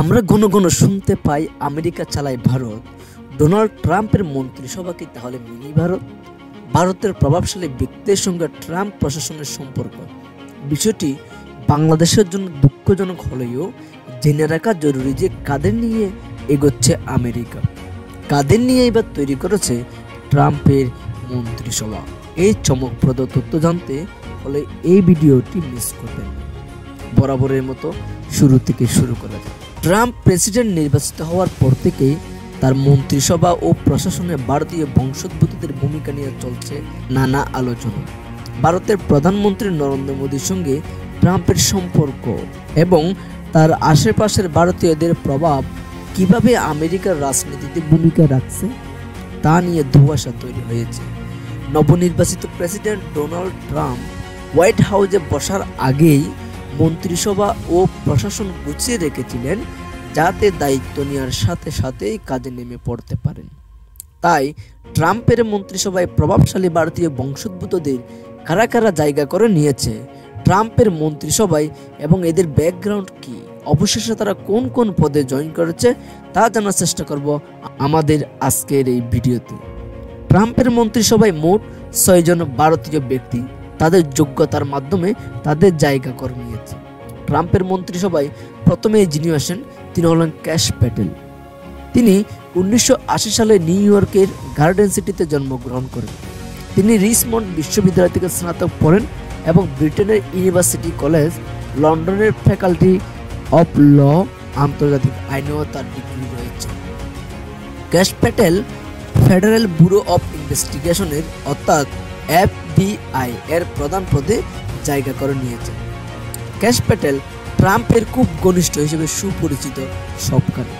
আমরা ঘন ঘন শুনতে পাই আমেরিকা চালায় ভারত। ডোনাল্ড ট্রাম্পের মন্ত্রিসভা কি তাহলে মিনি ভারত? ভারতের প্রভাবশালী ব্যক্তিদের সঙ্গে ট্রাম্প প্রশাসনের সম্পর্ক, বিষয়টি বাংলাদেশের জন্য দুঃখজনক হলেও জেনে রাখা জরুরি যে কাদের নিয়ে এগোচ্ছে আমেরিকা, কাদের নিয়ে এবার তৈরি করেছে ট্রাম্পের মন্ত্রিসভা। এই চমকপ্রদ তথ্য জানতে হলে এই ভিডিওটি মিস করবেন না। বরাবরের মতো শুরু থেকে শুরু করা যায়। ট্রাম্প প্রেসিডেন্ট নির্বাচিত হওয়ার পর থেকেই তার মন্ত্রিসভা ও প্রশাসনে ভারতীয় বংশোদ্ভূতদের ভূমিকা নিয়ে চলছে নানা আলোচনা। ভারতের প্রধানমন্ত্রী নরেন্দ্র মোদীর সঙ্গে ট্রাম্পের সম্পর্ক এবং তার আশেপাশের ভারতীয়দের প্রভাব কিভাবে আমেরিকার রাজনীতিতে ভূমিকা রাখছে তা নিয়ে ধোঁয়াশা তৈরি হয়েছে। নবনির্বাচিত প্রেসিডেন্ট ডোনাল্ড ট্রাম্প হোয়াইট হাউসে বসার আগেই মন্ত্রিসভা ও প্রশাসন গুছিয়ে রেখেছিলেন, যাতে দায়িত্ব নেওয়ার সাথে সাথেই কাজে নেমে পড়তে পারেন। তাই ট্রাম্পের মন্ত্রিসভায় প্রভাবশালী ভারতীয় বংশোদ্ভূতদের কারা কারা জায়গা করে নিয়েছে ট্রাম্পের মন্ত্রিসভায় এবং এদের ব্যাকগ্রাউন্ড কি, অবশেষে তারা কোন কোন পদে জয়েন করেছে তা জানার চেষ্টা করব আমাদের আজকের এই ভিডিওতে। ট্রাম্পের মন্ত্রিসভায় মোট 6 জন ভারতীয় ব্যক্তি তাদের যোগ্যতার মাধ্যমে তাদের জায়গা করে নিয়েছে। ট্রাম্পের মন্ত্রিসভায় প্রথমে যিনি আসেন তিনি হলেন ক্যাশ প্যাটেল। তিনি 1980 সালে নিউ ইয়র্কের গার্ডেন সিটিতে জন্মগ্রহণ করেন। তিনি রিচমন্ড বিশ্ববিদ্যালয় থেকে স্নাতক পড়েন এবং ব্রিটেনের ইউনিভার্সিটি কলেজ লন্ডনের ফ্যাকাল্টি অফ ল আন্তর্জাতিক আইনেও তার ডিগ্রি রয়েছে। Kash Patel federal bureau of ইনভেস্টিগেশনের অর্থাৎ FBI এর প্রধান পদে জায়গা করে নিয়েছে। ক্যাশ প্যাটেল ট্রাম্পের খুব ঘনিষ্ঠ হিসেবে সুপরিচিত সবখানে।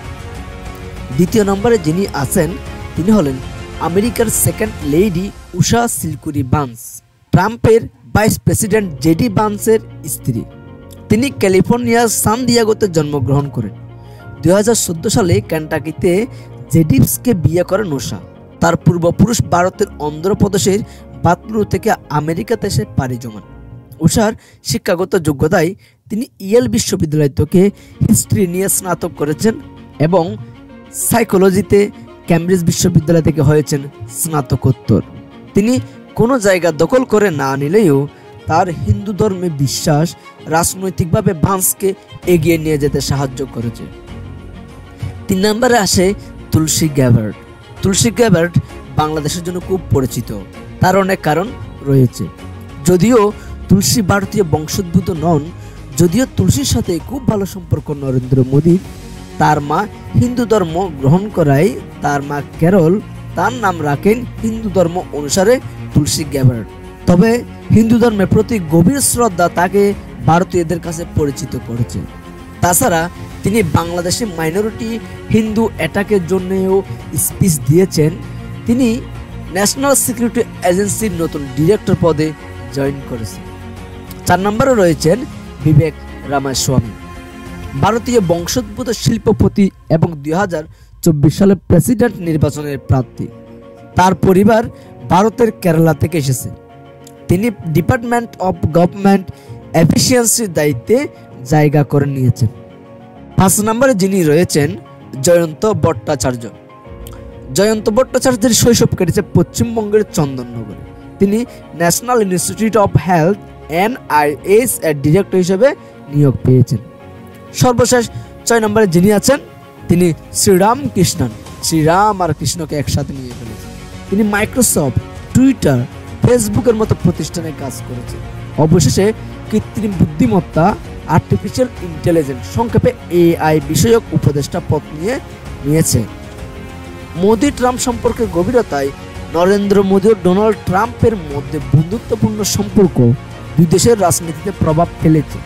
দ্বিতীয় নম্বরে যিনি আছেন তিনি হলেন আমেরিকার সেকেন্ড লেডি উষা সিলকুরি বান্স, ট্রাম্পের ভাইস প্রেসিডেন্ট জেডি বান্সের স্ত্রী। তিনি ক্যালিফোর্নিয়ার সান দিয়েগোতে জন্মগ্রহণ করেন। 2014 সালে কেন্টাকিতে জেডিবসকে বিয়ে করেন উষা। তার পূর্বপুরুষ ভারতের অন্ধ্রপ্রদেশের বাতলু থেকে আমেরিকাতে এসে পাড়ি জমান। উষার শিক্ষাগত যোগ্যতায় তিনি ইয়েল বিশ্ববিদ্যালয় থেকে হিস্ট্রি নিয়ে স্নাতক করেছেন এবং সাইকোলজিতে ক্যামব্রিজ বিশ্ববিদ্যালয় থেকে হয়েছেন স্নাতকোত্তর। তিনি কোনো জায়গা দখল করে না নিলেও তার হিন্দু ধর্মে বিশ্বাস রাজনৈতিকভাবে বান্সকে এগিয়ে নিয়ে যেতে সাহায্য করেছে। 3 নম্বরে আসে তুলসী গ্যাবার্ড। তুলসী গ্যাবার্ড বাংলাদেশের জন্য খুব পরিচিত, তার অনেক কারণ রয়েছে। যদিও তুলসী ভারতীয় বংশোদ্ভূত নন, যদিও তুলসীর সাথে খুব ভালো সম্পর্ক নরেন্দ্র মোদীর। তার মা হিন্দু ধর্ম গ্রহণ করায় তার মা কেরল তার নাম রাখেন হিন্দু ধর্ম অনুসারে তুলসী গ্যাবার্ড। তবে হিন্দু ধর্মের প্রতি গভীর শ্রদ্ধা তাকে ভারতীয়দের কাছে পরিচিত করেছে। তাছাড়া তিনি বাংলাদেশে মাইনরিটি হিন্দু অ্যাটাকের জন্যও স্পিচ দিয়েছেন। তিনি ন্যাশনাল সিকিউরিটি এজেন্সির নতুন ডিরেক্টর পদে জয়েন করেছেন। 4 নম্বরে রয়েছেন বিবেক রামাস্বামী, ভারতীয় বংশোদ্ভূত শিল্পপতি এবং 2024 সালে প্রেসিডেন্ট নির্বাচনের প্রার্থী। তার পরিবার ভারতের কেরালা থেকে এসেছে। তিনি ডিপার্টমেন্ট অফ গভর্নমেন্ট এফিসিয়েন্সির দায়িত্বে জায়গা করে নিয়েছেন। 5 নম্বরে যিনি রয়েছেন জয়ন্ত ভট্টাচার্য। জয়ন্ত ভট্টাচার্যের শৈশব কেটেছে পশ্চিমবঙ্গের চন্দননগরে। তিনি national institute of health NIH এর ডিরেক্টর হিসেবে নিয়োগ পেয়েছেন। সর্বশেষ 6 নম্বরে যিনি আছেন তিনি শ্রীরাম কৃষ্ণন। শ্রীরাম আর কৃষ্ণকে একসাথে নিয়ে ফেলেছেন। তিনি মাইক্রোসফট, টুইটার, ফেসবুকের মতো প্রতিষ্ঠানে কাজ করেছেন। অবশেষে কৃত্রিম বুদ্ধিমত্তা আর্টিফিশিয়াল ইন্টেলিজেন্স সংক্ষেপে AI বিষয়ক উপদেষ্টা পদ নিয়েছে। মোদি ট্রাম্প সম্পর্কের গভীরতায় নরেন্দ্র মোদী ও ডোনাল্ড ট্রাম্পের মধ্যে বন্ধুত্বপূর্ণ সম্পর্ক দুই দেশের রাজনীতিতে প্রভাব ফেলেছে।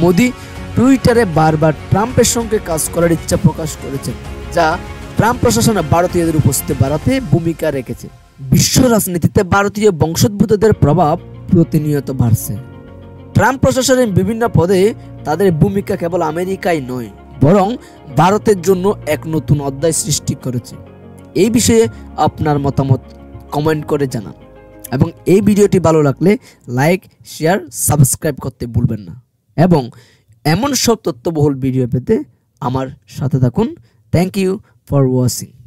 মোদি টুইটারে বারবার ট্রাম্পের সঙ্গে কাজ করার ইচ্ছা প্রকাশ করেছেন, যা ট্রাম্প প্রশাসনে ভারতীয়দের উপস্থিতি বাড়াতে ভূমিকা রেখেছে। বিশ্ব রাজনীতিতে ভারতীয় বংশোদ্ভূতদের প্রভাব প্রতিনিয়ত বাড়ছে। ট্রাম্প প্রশাসনের বিভিন্ন পদে তাদের ভূমিকা কেবল আমেরিকায় নয়, বরং ভারতের জন্য এক নতুন অধ্যায় সৃষ্টি করেছে। এই বিষয়ে আপনার মতামত কমেন্ট করে জানান এবং এই ভিডিওটি ভালো লাগলে লাইক, শেয়ার, সাবস্ক্রাইব করতে ভুলবেন না এবং এমন সব তথ্যবহুল ভিডিও পেতে আমার সাথে থাকুন। Thank you for watching.